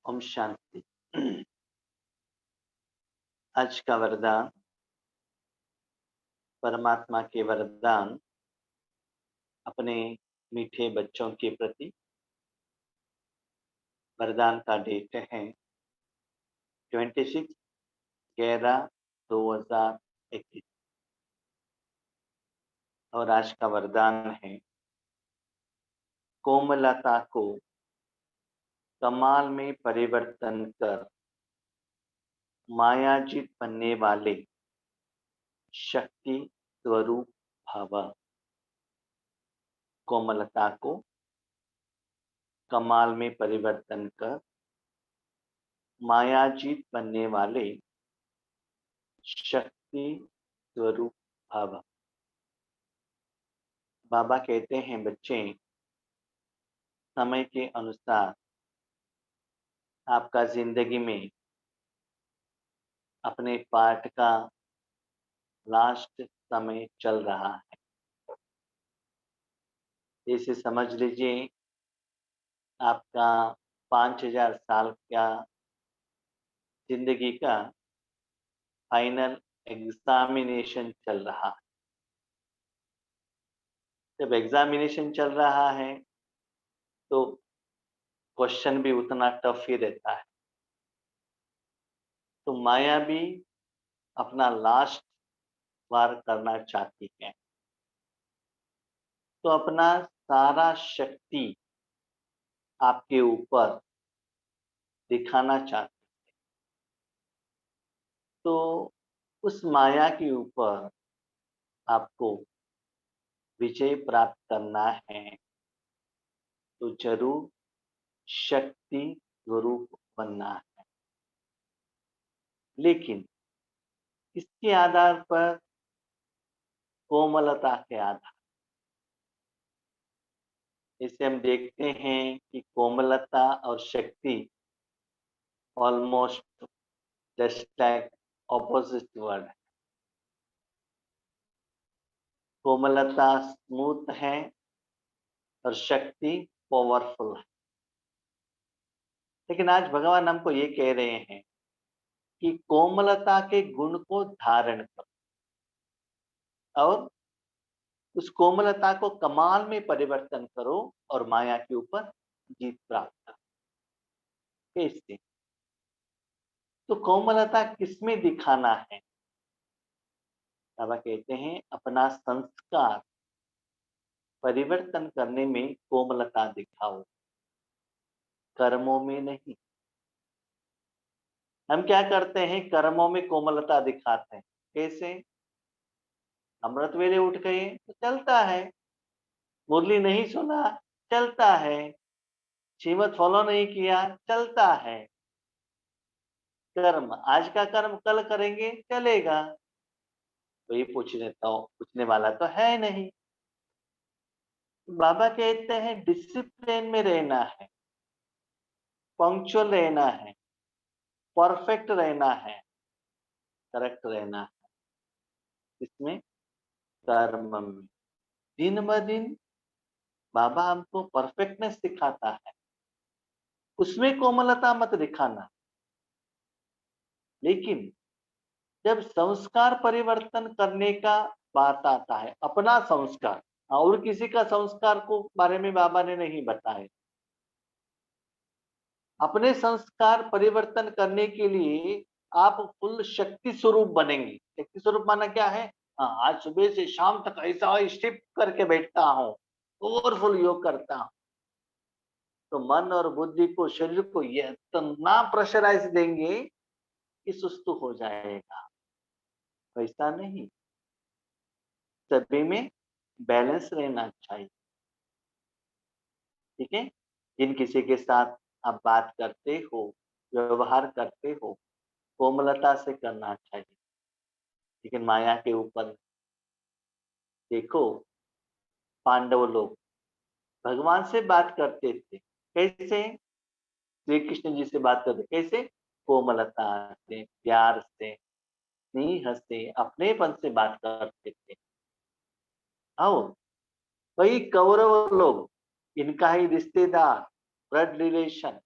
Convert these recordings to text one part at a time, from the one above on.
ओम शांति। आज का वरदान, परमात्मा के वरदान अपने मीठे बच्चों के प्रति। वरदान का डेट है 26/11/2021 और आज का वरदान है कोमलता को कमाल में परिवर्तन कर मायाजित बनने वाले शक्ति स्वरूप भव। कोमलता को कमाल में परिवर्तन कर मायाजीत बनने वाले शक्ति स्वरूप भव। बाबा कहते हैं बच्चे, समय के अनुसार आपका जिंदगी में अपने पार्ट का लास्ट समय चल रहा है। इसे समझ लीजिए, आपका 5000 साल का जिंदगी का फाइनल एग्जामिनेशन चल रहा है। जब एग्जामिनेशन चल रहा है तो क्वेश्चन भी उतना टफ ही रहता है। तो माया भी अपना लास्ट वार करना चाहती है, तो अपना सारा शक्ति आपके ऊपर दिखाना चाहती है। तो उस माया के ऊपर आपको विजय प्राप्त करना है, तो जरूर शक्ति स्वरूप बनना है। लेकिन इसके आधार पर, कोमलता के आधार, इसे हम देखते हैं कि कोमलता और शक्ति almost just like opposite word है। कोमलता स्मूथ है और शक्ति पावरफुल है। लेकिन आज भगवान हमको ये कह रहे हैं कि कोमलता के गुण को धारण करो और उस कोमलता को कमाल में परिवर्तन करो और माया के ऊपर जीत प्राप्त करो। कैसे? तो कोमलता किसमें दिखाना है? बाबा कहते हैं अपना संस्कार परिवर्तन करने में कोमलता दिखाओ, कर्मों में नहीं। हम क्या करते हैं? कर्मों में कोमलता दिखाते हैं। कैसे? अमृत वेले उठ गए तो चलता है, मुरली नहीं सुना चलता है, श्रीमत फॉलो नहीं किया चलता है। कर्म, आज का कर्म कल करेंगे चलेगा। तो ये पूछने वाला तो है नहीं। बाबा कहते हैं डिसिप्लिन में रहना है, पंक्चुअल रहना है, परफेक्ट रहना है, करेक्ट रहना है। इसमें कर्म में दिन ब दिन बाबा हमको परफेक्टनेस सिखाता है, उसमें कोमलता मत दिखाना। लेकिन जब संस्कार परिवर्तन करने का बात आता है, अपना संस्कार और किसी का संस्कार को बारे में बाबा ने नहीं बताया। अपने संस्कार परिवर्तन करने के लिए आप फुल शक्ति स्वरूप बनेंगे। शक्ति स्वरूप माना क्या है? हाँ, आज सुबह से शाम तक ऐसा स्टिप करके बैठता हूँ, पावरफुल योग करता हूँ, तो मन और बुद्धि को, शरीर को ये इतना प्रेशराइज देंगे कि सुस्त हो जाएगा। वैसा नहीं, सभी में बैलेंस रहना चाहिए। ठीक है? जिन किसी के साथ आप बात करते हो, व्यवहार करते हो, कोमलता से करना चाहिए, लेकिन माया के ऊपर। देखो, पांडव लोग भगवान से बात करते थे कैसे? श्री कृष्ण जी से बात करते कैसे? कोमलता से, प्यार से, स्नेह से, अपनेपन से बात करते थे। आओ, वही कौरव लोग, इनका ही रिश्तेदार, ब्लड रिलेशन,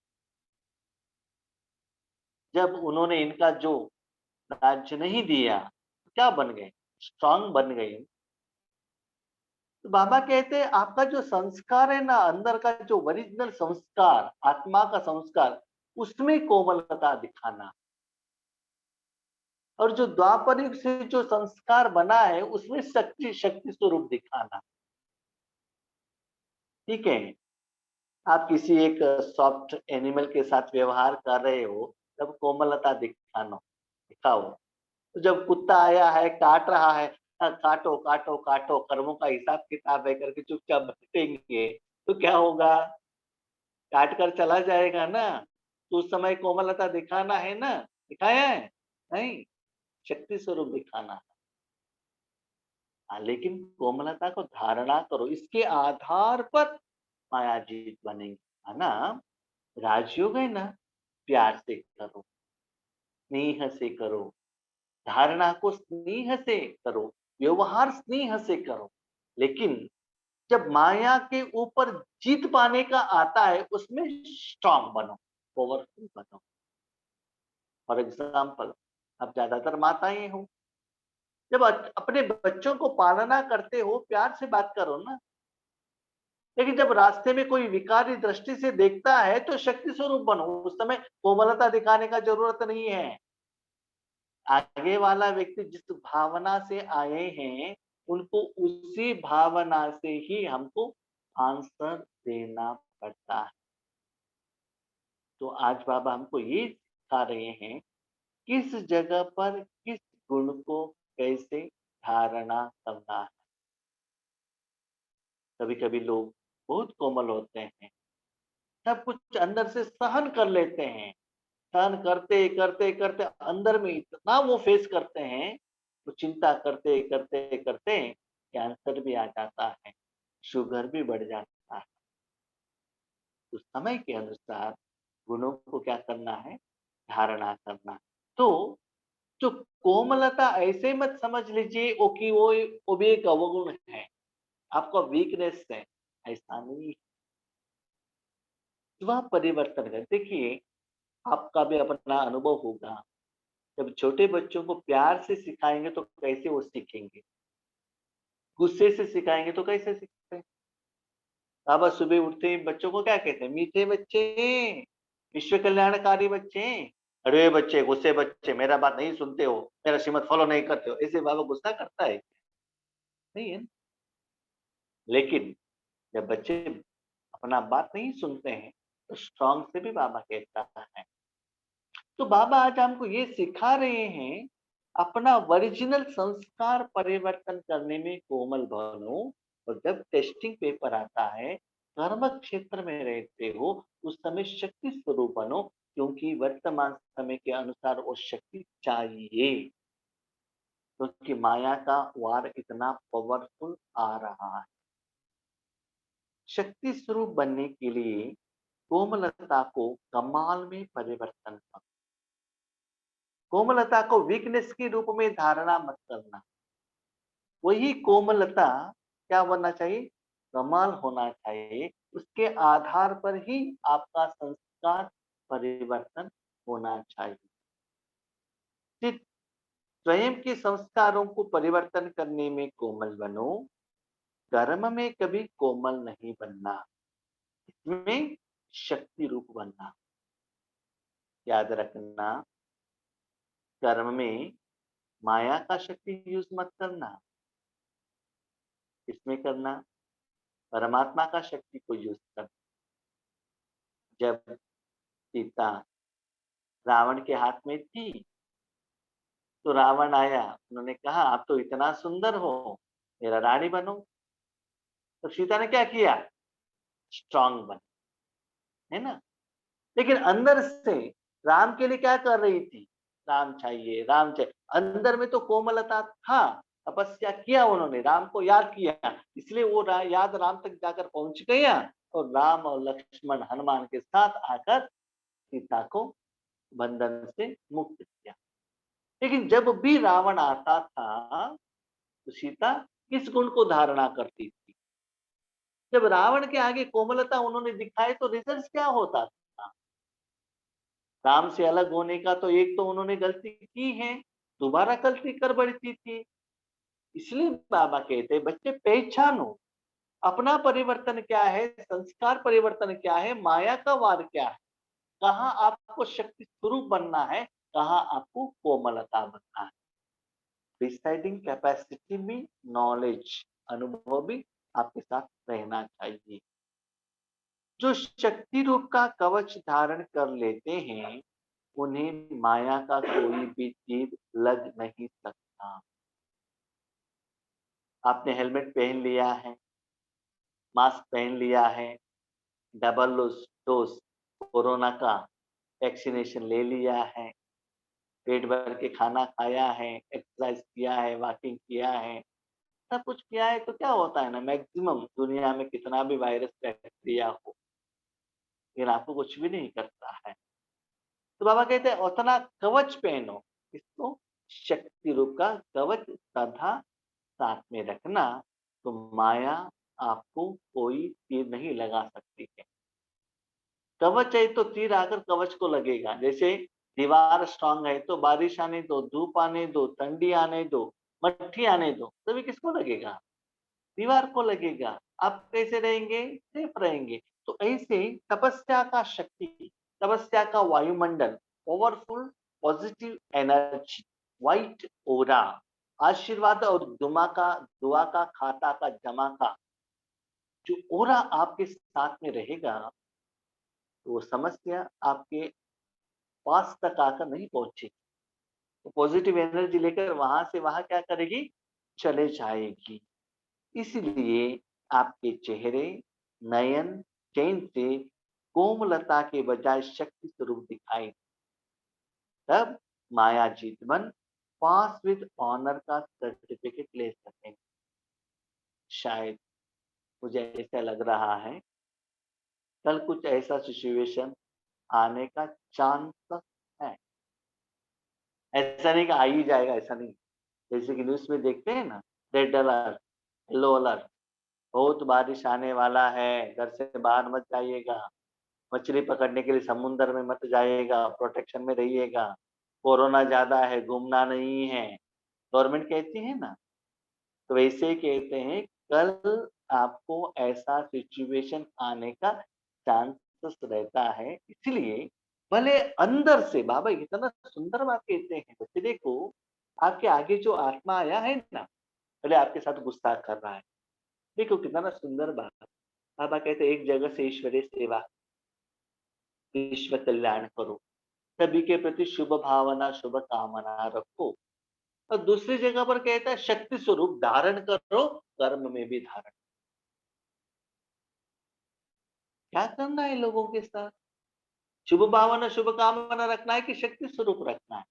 जब उन्होंने इनका जो राज्य नहीं दिया, तो क्या बन गए? स्ट्रांग बन गए। तो बाबा कहते हैं आपका जो संस्कार है ना, अंदर का जो ओरिजिनल संस्कार, आत्मा का संस्कार, उसमें कोमलता दिखाना, और जो द्वापर युग से जो संस्कार बना है उसमें शक्ति शक्ति स्वरूप दिखाना। ठीक है, आप किसी एक सॉफ्ट एनिमल के साथ व्यवहार कर रहे हो, तब कोमलता दिखाना दिखाओ। तो जब कुत्ता आया है, काट रहा है, काटो काटो काटो, कर्मों का हिसाब किताब है करके चुपचाप बैठेंगे, तो क्या होगा? काट कर चला जाएगा ना। तो उस समय कोमलता दिखाना है ना, दिखाया है? नहीं, शक्ति स्वरूप दिखाना है। हाँ, लेकिन कोमलता को धारणा करो, इसके आधार पर माया जीत बनेगी, है ना। राजयोग है ना, प्यार से करो, स्नेह से करो, धारणा को स्नेह से करो, व्यवहार स्नेह से करो। लेकिन जब माया के ऊपर जीत पाने का आता है, उसमें स्ट्रांग बनो, पावरफुल बनो। फॉर एग्जाम्पल, अब ज्यादातर माताएं हो, जब अपने बच्चों को पालना करते हो, प्यार से बात करो ना। लेकिन जब रास्ते में कोई विकारी दृष्टि से देखता है, तो शक्ति स्वरूप बनो, उस समय कोमलता दिखाने का जरूरत नहीं है। आगे वाला व्यक्ति जिस भावना से आए हैं, उनको उसी भावना से ही हमको आंसर देना पड़ता है। तो आज बाबा हमको ये सिखा रहे हैं, किस जगह पर किस गुण को कैसे धारणा करना है। कभी कभी लोग बहुत कोमल होते हैं, सब कुछ अंदर से सहन कर लेते हैं, सहन करते करते करते अंदर में इतना वो फेस करते हैं, तो चिंता करते करते करते कैंसर भी आ जाता है, शुगर भी बढ़ जाता है। उस समय के अनुसार गुणों को क्या करना है? धारणा करना। तो जो कोमलता, ऐसे मत समझ लीजिए वो कि वो भी एक अवगुण है, आपका वीकनेस है, ऐसा नहीं। वह परिवर्तन है। देखिए, आपका भी अपना अनुभव होगा, जब छोटे बच्चों को प्यार से सिखाएंगे तो कैसे वो सीखेंगे, गुस्से से सिखाएंगे तो कैसे सीखते हैं। बाबा सुबह उठते ही बच्चों को क्या कहते हैं? मीठे बच्चे, विश्व कल्याणकारी बच्चे। अरे बच्चे, गुस्से बच्चे, मेरा बात नहीं सुनते हो, मेरा श्रीमत फॉलो नहीं करते हो, ऐसे बाबा गुस्सा करता है? नहीं है। लेकिन जब बच्चे अपना बात नहीं सुनते हैं, तो स्ट्रॉन्ग से भी बाबा कहता है। तो बाबा आज हमको ये सिखा रहे हैं, अपना ओरिजिनल संस्कार परिवर्तन करने में कोमल बनो। और जब टेस्टिंग पेपर आता है, कर्म क्षेत्र में रहते हो, उस समय शक्ति स्वरूप बनो, क्योंकि वर्तमान समय के अनुसार वो शक्ति चाहिए, क्योंकि माया का वार इतना पावरफुल आ रहा है। शक्ति स्वरूप बनने के लिए कोमलता को कमाल में परिवर्तन करो। कोमलता को वीकनेस के रूप में धारणा मत करना। वही कोमलता क्या बनना चाहिए? कमाल होना चाहिए। उसके आधार पर ही आपका संस्कार परिवर्तन होना चाहिए। सिर्फ स्वयं के संस्कारों को परिवर्तन करने में कोमल बनो, कर्म में कभी कोमल नहीं बनना, इसमें शक्ति रूप बनना। याद रखना, कर्म में माया का शक्ति यूज मत करना, इसमें करना परमात्मा का शक्ति को यूज करना। जब सीता रावण के हाथ में थी, तो रावण आया, उन्होंने कहा आप तो इतना सुंदर हो, मेरा रानी बनो। तो सीता ने क्या किया? स्ट्रांग बन, है ना। लेकिन अंदर से राम के लिए क्या कर रही थी? राम चाहिए, राम चाहिए। अंदर में तो कोमलता था, तपस्या किया उन्होंने, राम को याद किया, इसलिए वो याद राम तक जाकर पहुंच गया, और राम और लक्ष्मण हनुमान के साथ आकर सीता को बंधन से मुक्त किया। लेकिन जब भी रावण आता था, तो सीता किस गुण को धारणा करती थी? जब रावण के आगे कोमलता उन्होंने दिखाई, तो रिजल्ट क्या होता था? राम से अलग होने का तो एक तो उन्होंने गलती की है, दोबारा गलती कर बैठती थी। इसलिए बाबा कहते हैं बच्चे पहचानो, अपना परिवर्तन क्या है, संस्कार परिवर्तन क्या है, माया का वार क्या है, कहाँ आपको शक्ति स्वरूप बनना है, कहाँ आपको कोमलता बनना है। डिसाइडिंग कैपेसिटी में नॉलेज, अनुभव भी आपके साथ रहना चाहिए। जो शक्ति रूप का कवच धारण कर लेते हैं, उन्हें माया का कोई भी तीर लग नहीं सकता। आपने हेलमेट पहन लिया है, मास्क पहन लिया है, डबल डोज कोरोना का वैक्सीनेशन ले लिया है, पेट भर के खाना खाया है, एक्सरसाइज किया है, वॉकिंग किया है, सब कुछ किया है, तो क्या होता है ना, मैक्सिमम दुनिया में कितना भी वायरस बैक्टीरिया हो, लेकिन आपको कुछ भी नहीं करता है। तो बाबा कहते हैं उतना कवच पहनो, इसको शक्ति रूप का कवच सदा साथ में रखना, तो माया आपको कोई तीर नहीं लगा सकती है। कवच है तो तीर आकर कवच को लगेगा। जैसे दीवार स्ट्रांग है तो बारिश आने दो, धूप आने दो, ठंडी आने दो, मट्ठी आने दो, तभी किसको लगेगा? दीवार को लगेगा। आप कैसे रहेंगे? सेफ रहेंगे। तो ऐसे तपस्या का शक्ति, तपस्या का वायुमंडल, पावरफुल पॉजिटिव एनर्जी, व्हाइट ओरा, आशीर्वाद और दुआ का खाता का जमा का जो ओरा आपके साथ में रहेगा, तो वो समस्या आपके पास तक आकर नहीं पहुंचेगी। तो पॉजिटिव एनर्जी लेकर वहां से वहां क्या करेगी? चले जाएगी। इसलिए आपके चेहरे, नयन, चैन से कोमलता के बजाय शक्ति स्वरूप दिखाई, तब माया जीतवन पास विद ऑनर का सर्टिफिकेट ले सकें। शायद मुझे ऐसा लग रहा है कल कुछ ऐसा सिचुएशन आने का चांस है। ऐसा नहीं कि आ ही जाएगा, ऐसा नहीं। जैसे कि न्यूज़ में देखते हैं ना, रेड अलर्ट, येलो अलर्ट, बहुत बारिश आने वाला है, घर से बाहर मत जाइएगा, मछली पकड़ने के लिए समुद्र में मत जाइएगा, प्रोटेक्शन में रहिएगा, कोरोना ज़्यादा है, घूमना नहीं है, गवर्नमेंट कहती है ना। तो वैसे ही कहते हैं कल आपको ऐसा सिचुएशन आने का चांसेस रहता है। इसलिए भले अंदर से बाबा इतना सुंदर बात कहते हैं, बच्चे देखो आपके आगे जो आत्मा आया है ना, भले आपके साथ गुस्सा कर रहा है, देखो कितना सुंदर बात। बाबा कहते हैं एक जगह से ईश्वरीय सेवा, विश्व कल्याण करो, सभी के प्रति शुभ भावना, शुभ कामना रखो। और दूसरी जगह पर कहता है शक्ति स्वरूप धारण करो, कर्म में भी धारण। क्या करना है लोगों के साथ? शुभ भावना, शुभ कामना रखना है कि शक्ति स्वरूप रखना है?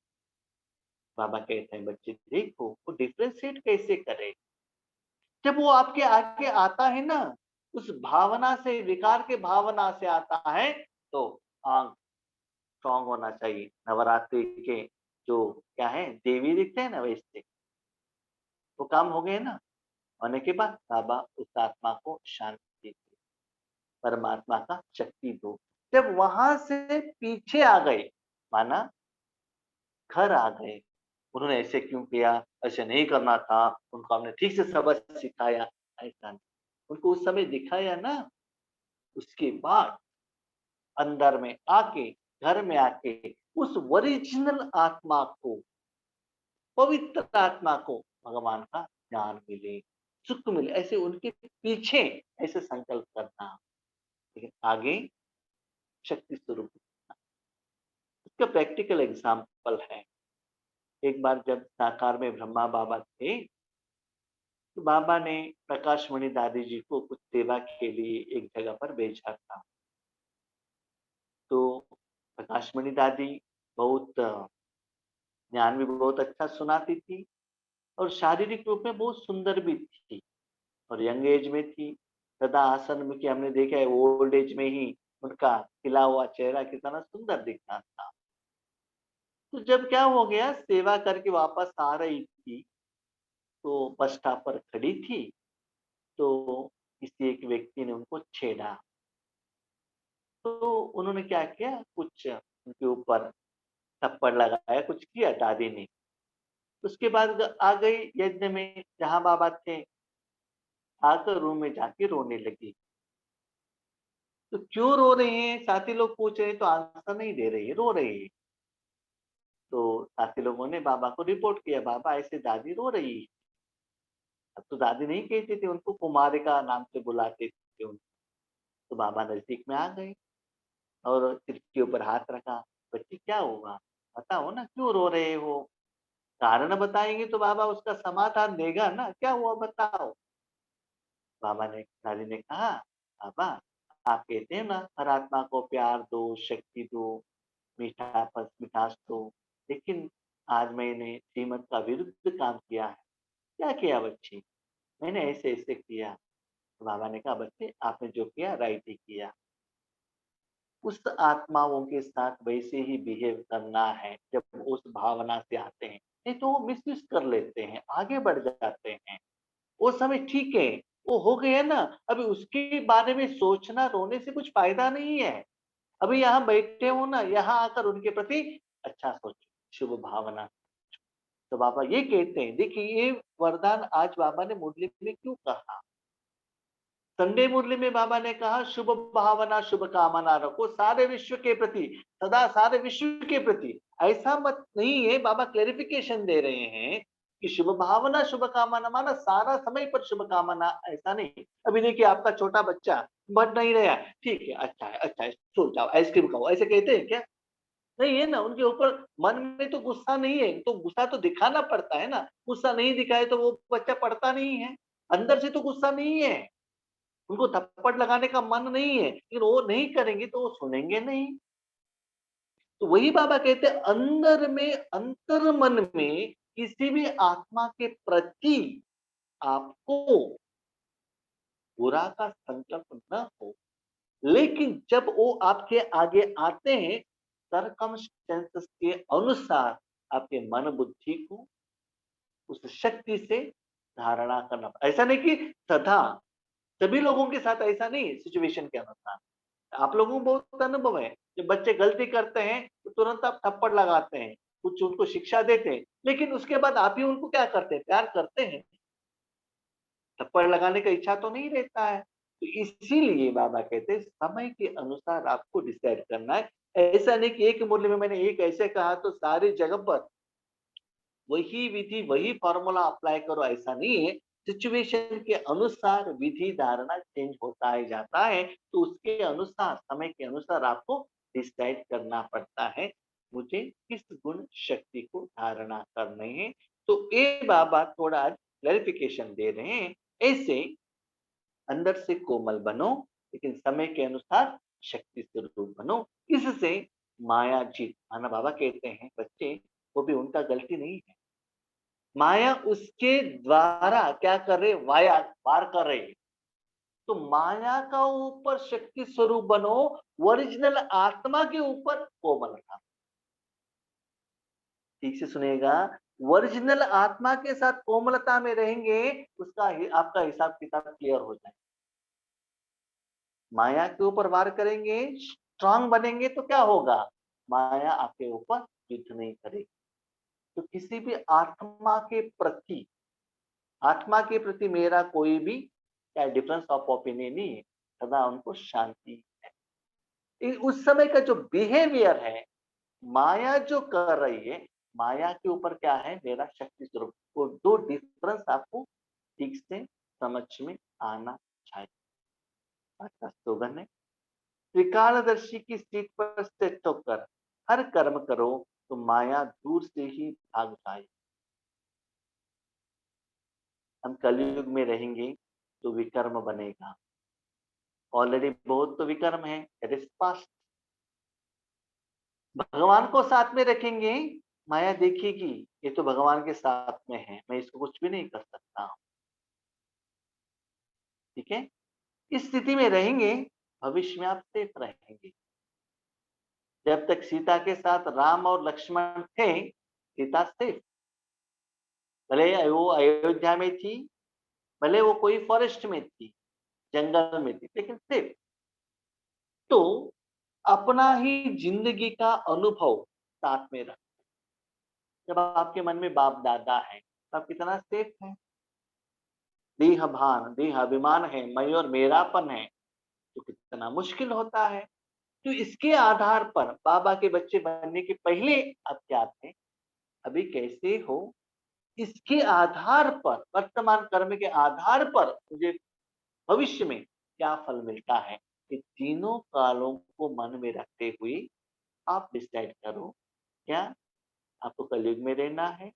बाबा कहते हैं बच्चे देखो वो डिफ्रेंशिएट कैसे करे। जब वो आपके आगे आता है ना, उस भावना से, विकार के भावना से आता है, तो आंख स्ट्रांग होना चाहिए। नवरात्रि के जो क्या है देवी दिखते हैं ना, वैसे वो काम हो गए ना। होने के बाद बाबा उस आत्मा को शांति दे, परमात्मा का शक्ति दो। जब वहां से पीछे आ गए, माना घर आ गए, उन्होंने ऐसे क्यों किया, ऐसे नहीं करना था, उनको हमने ठीक से सबक सिखाया, ऐसा नहीं। उनको उस समय दिखाया ना, उसके बाद अंदर में आके, घर में आके उस ओरिजिनल आत्मा को, पवित्र आत्मा को भगवान का ज्ञान मिले, सुख मिले, ऐसे उनके पीछे ऐसे संकल्प करना। लेकिन आगे शक्ति स्वरूप इसका प्रैक्टिकल एग्जाम्पल है। एक बार जब साकार में ब्रह्मा बाबा थे, तो बाबा ने प्रकाश मणि दादी जी को कुछ सेवा के लिए एक जगह पर भेजा था। तो प्रकाश मणि दादी बहुत ज्ञान भी बहुत अच्छा सुनाती थी, और शारीरिक रूप में बहुत सुंदर भी थी, और यंग एज में थी। सदा आसन में कि हमने देखा है ओल्ड एज में ही उनका खिला हुआ चेहरा कितना सुंदर दिखता था। तो जब क्या हो गया, सेवा करके वापस आ रही थी, तो बस स्टॉप पर खड़ी थी, तो किसी एक व्यक्ति ने उनको छेड़ा। तो उन्होंने क्या किया, कुछ उनके ऊपर थप्पड़ लगाया, कुछ किया दादी ने। उसके बाद आ गई यज्ञ में जहाँ बाबा थे, आकर रूम में जाके रोने लगी। तो क्यों रो रही हैं? साथी लोग पूछ रहे हैं तो आंसर नहीं दे रही है, रो रही है। तो साथी लोगों ने बाबा को रिपोर्ट किया, बाबा ऐसे दादी रो रही है। अब तो दादी नहीं कहते थे उनको, कुमारिका नाम से बुलाते थे उनको। तो बाबा नजदीक में आ गए और सिर के ऊपर हाथ रखा। बच्ची क्या हुआ? बताओ ना, क्यों रो रहे हो? कारण बताएंगे तो बाबा उसका समाधान देगा ना, क्या हुआ बताओ। दादी ने कहा, बाबा आप कहते हैं ना हर आत्मा को प्यार दो, शक्ति दो, मिठास दो, लेकिन आज मैंने श्रीमत का विरुद्ध काम किया है। क्या किया बच्ची? मैंने ऐसे ऐसे किया। तो बाबा ने कहा, बच्चे आपने जो किया राइट ही किया। उस आत्माओं के साथ वैसे ही बिहेव करना है जब उस भावना से आते हैं, नहीं तो वो मिसयूज कर लेते हैं, आगे बढ़ जाते हैं। वो समय ठीक है, वो हो गया ना, अभी उसके बारे में सोचना रोने से कुछ फायदा नहीं है। अभी यहाँ बैठे हो ना, यहाँ आकर उनके प्रति अच्छा सोचो, शुभ भावना। तो बाबा ये कहते हैं, देखिए ये वरदान आज बाबा ने मुरली में क्यों कहा। संडे मुरली में बाबा ने कहा शुभ भावना शुभ कामना रखो सारे विश्व के प्रति, सदा सारे विश्व के प्रति। ऐसा मत नहीं है, बाबा क्लेरिफिकेशन दे रहे हैं कि शुभ भावना शुभ कामना माना सारा समय पर शुभ कामना, ऐसा नहीं। अभी देखिए आपका छोटा बच्चा बढ़ नहीं रहा, ठीक है, अच्छा है, सो जाओ, आइसक्रीम खाओ, ऐसे कहते हैं क्या? नहीं है ना, उनके ऊपर मन में तो गुस्सा नहीं है, तो गुस्सा तो दिखाना पड़ता है ना। गुस्सा नहीं दिखाए तो वो बच्चा पढ़ता नहीं है। अंदर से तो गुस्सा नहीं है, उनको थप्पड़ लगाने का मन नहीं है, लेकिन वो नहीं करेंगे तो वो सुनेंगे नहीं। तो वही बाबा कहते हैं, अंदर में अंतर मन में किसी भी आत्मा के प्रति आपको बुरा का संकल्प न हो, लेकिन जब वो आपके आगे आते हैं सरकमस्टेंसेस के अनुसार आपके मन बुद्धि को उस शक्ति से धारणा करना। ऐसा नहीं कि सदा सभी लोगों के साथ ऐसा नहीं, सिचुएशन के अनुसार। आप लोगों को बहुत अनुभव है, जब बच्चे गलती करते हैं तो तुरंत आप थप्पड़ लगाते हैं, कुछ उनको शिक्षा देते हैं, लेकिन उसके बाद आप ही उनको क्या करते हैं? प्यार करते हैं। थप्पड़ लगाने का इच्छा तो नहीं रहता है। तो इसीलिए बाबा कहते हैं समय के अनुसार आपको डिसाइड करना है। ऐसा नहीं कि एक मुरली में मैंने एक ऐसे कहा तो सारी जगह पर वही विधि वही फॉर्मूला अप्लाई करो, ऐसा नहीं है। सिचुएशन के अनुसार विधि धारणा चेंज होता ही जाता है, तो उसके अनुसार समय के अनुसार आपको डिसाइड करना पड़ता है मुझे किस गुण शक्ति को धारणा करने हैं। तो ये बाबा थोड़ा क्लैरिफिकेशन दे रहे हैं। ऐसे अंदर से कोमल बनो, लेकिन समय के अनुसार शक्ति स्वरूप बनो। इससे माया जीत, माना बाबा कहते हैं बच्चे वो भी उनका गलती नहीं है, माया उसके द्वारा क्या कर रहे, वाया वार कर रहे। तो माया का ऊपर शक्ति स्वरूप बनो, ओरिजिनल आत्मा के ऊपर कोमल था। ठीक से सुनेगा, ओरिजिनल आत्मा के साथ कोमलता में रहेंगे, उसका आपका हिसाब किताब क्लियर हो जाए। माया के ऊपर वार करेंगे, स्ट्रांग बनेंगे तो क्या होगा, माया आपके ऊपर युद्ध नहीं करेगी। तो किसी भी आत्मा के प्रति मेरा कोई भी क्या डिफरेंस ऑफ ओपिनियन नहीं है, सदा उनको शांति है। उस समय का जो बिहेवियर है, माया जो कर रही है, माया के ऊपर क्या है मेरा शक्ति स्वरूप, वो दो डिफरेंस आपको ठीक से समझ में आना चाहिए। आज का स्लोगन है, त्रिकालदर्शी की सीट पर सेट होकर हर कर्म करो तो माया दूर से ही भाग जाए। हम कलयुग में रहेंगे तो विकर्म बनेगा, ऑलरेडी बहुत तो विकर्म है, पास्ट। भगवान को साथ में रखेंगे, माया देखेगी ये तो भगवान के साथ में है, मैं इसको कुछ भी नहीं कर सकता हूं। ठीक है, इस स्थिति में रहेंगे, भविष्य में आप सेफ रहेंगे। जब तक सीता के साथ राम और लक्ष्मण थे, सीता सेफ, भले वो अयोध्या में थी, भले वो कोई फॉरेस्ट में थी, जंगल में थी, लेकिन सेफ। तो अपना ही जिंदगी का अनुभव साथ में रख। जब आपके मन में बाप दादा है, तब कितना सेफ है। देह भान, देह अभिमान है, मैं और मेरापन है, तो कितना मुश्किल होता है। तो इसके आधार पर बाबा के बच्चे बनने के पहले आप क्या थे, अभी कैसे हो, इसके आधार पर, वर्तमान कर्म के आधार पर मुझे भविष्य में क्या फल मिलता है, ये तीनों कालों को मन में रखते हुए आप डिसाइड करो, क्या आपको कलयुग में रहना है,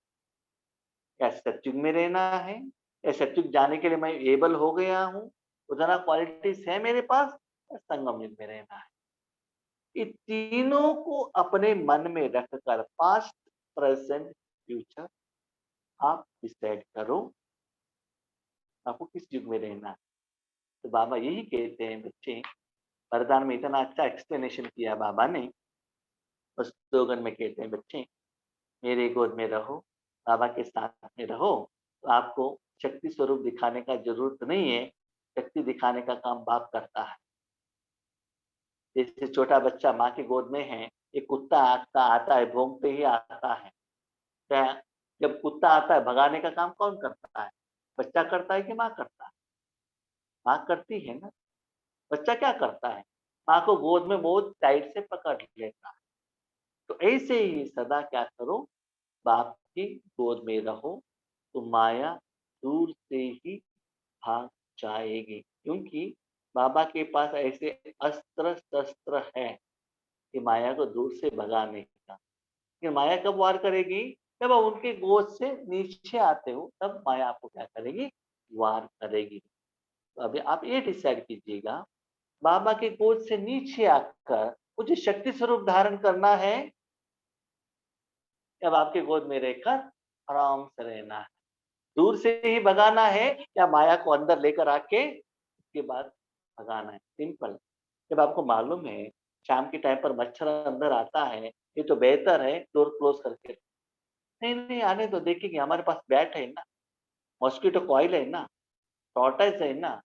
क्या सतयुग में रहना है, या सतयुग जाने के लिए मैं एबल हो गया हूँ, उतना क्वालिटीज है मेरे पास, या संगम युग में रहना है। ये तीनों को अपने मन में रखकर पास्ट, प्रेजेंट, फ्यूचर आप डिसाइड करो आपको किस युग में रहना है। तो बाबा यही कहते हैं बच्चे, वरदान में इतना अच्छा एक्सप्लेनेशन किया बाबा ने। उस स्लोगन में कहते हैं बच्चे, मेरे गोद में रहो, बाबा के साथ में रहो, तो आपको शक्ति स्वरूप दिखाने का जरूरत नहीं है। शक्ति दिखाने का काम बाप करता है। जैसे छोटा बच्चा माँ की गोद में है, एक कुत्ता आता है, भौंकते ही आता है। क्या जब कुत्ता आता है, भगाने का काम कौन करता है, बच्चा करता है कि माँ करता है? माँ करती है ना। बच्चा क्या करता है, माँ को गोद में बहुत टाइट से पकड़ लेता है। तो ऐसे ही सदा क्या करो, बाप की गोद में रहो, तो माया दूर से ही भाग जाएगी। क्योंकि बाबा के पास ऐसे अस्त्र शस्त्र है कि माया को दूर से भगाने का। कि माया कब वार करेगी, जब आप उनके गोद से नीचे आते हो, तब माया आपको क्या करेगी, वार करेगी। तो अभी आप ये डिसाइड कीजिएगा, बाबा के गोद से नीचे आकर मुझे शक्ति स्वरूप धारण करना है, जब आपके गोद में रहकर आराम से रहना है, दूर से ही भगाना है, या माया को अंदर लेकर आके उसके बाद भगाना है। सिंपल। जब आपको मालूम है शाम के टाइम पर मच्छर अंदर आता है, ये तो बेहतर है डोर क्लोज करके। नहीं नहीं, आने तो देखेंगे, हमारे पास बैट है ना, मॉस्किटो कॉइल है ना, टॉर्टाइस है ना।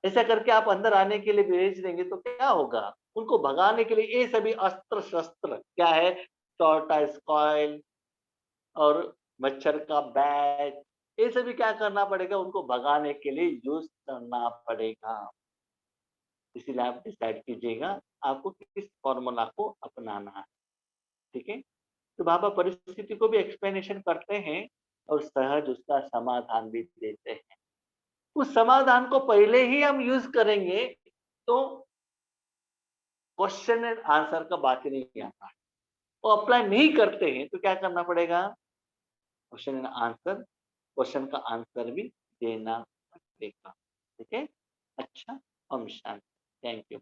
ऐसा करके आप अंदर आने के लिए भेज देंगे तो क्या होगा, उनको भगाने के लिए ये सभी अस्त्र शस्त्र क्या है, टॉर्टाइस कॉइल और मच्छर का बैट, ये सभी क्या करना पड़ेगा, उनको भगाने के लिए यूज करना पड़ेगा। इसीलिए आप डिसाइड कीजिएगा आपको किस फॉर्मूला को अपनाना है। ठीक है। तो बाबा परिस्थिति को भी एक्सप्लेनेशन करते हैं और सहज उसका समाधान भी देते हैं। उस समाधान को पहले ही हम यूज करेंगे तो क्वेश्चन एंड आंसर का बात ही नहीं आता है। वो अप्लाई नहीं करते हैं तो क्या करना पड़ेगा, क्वेश्चन एंड आंसर, क्वेश्चन का आंसर भी देना पड़ेगा। ठीक है। अच्छा, ओम शांति। Thank you.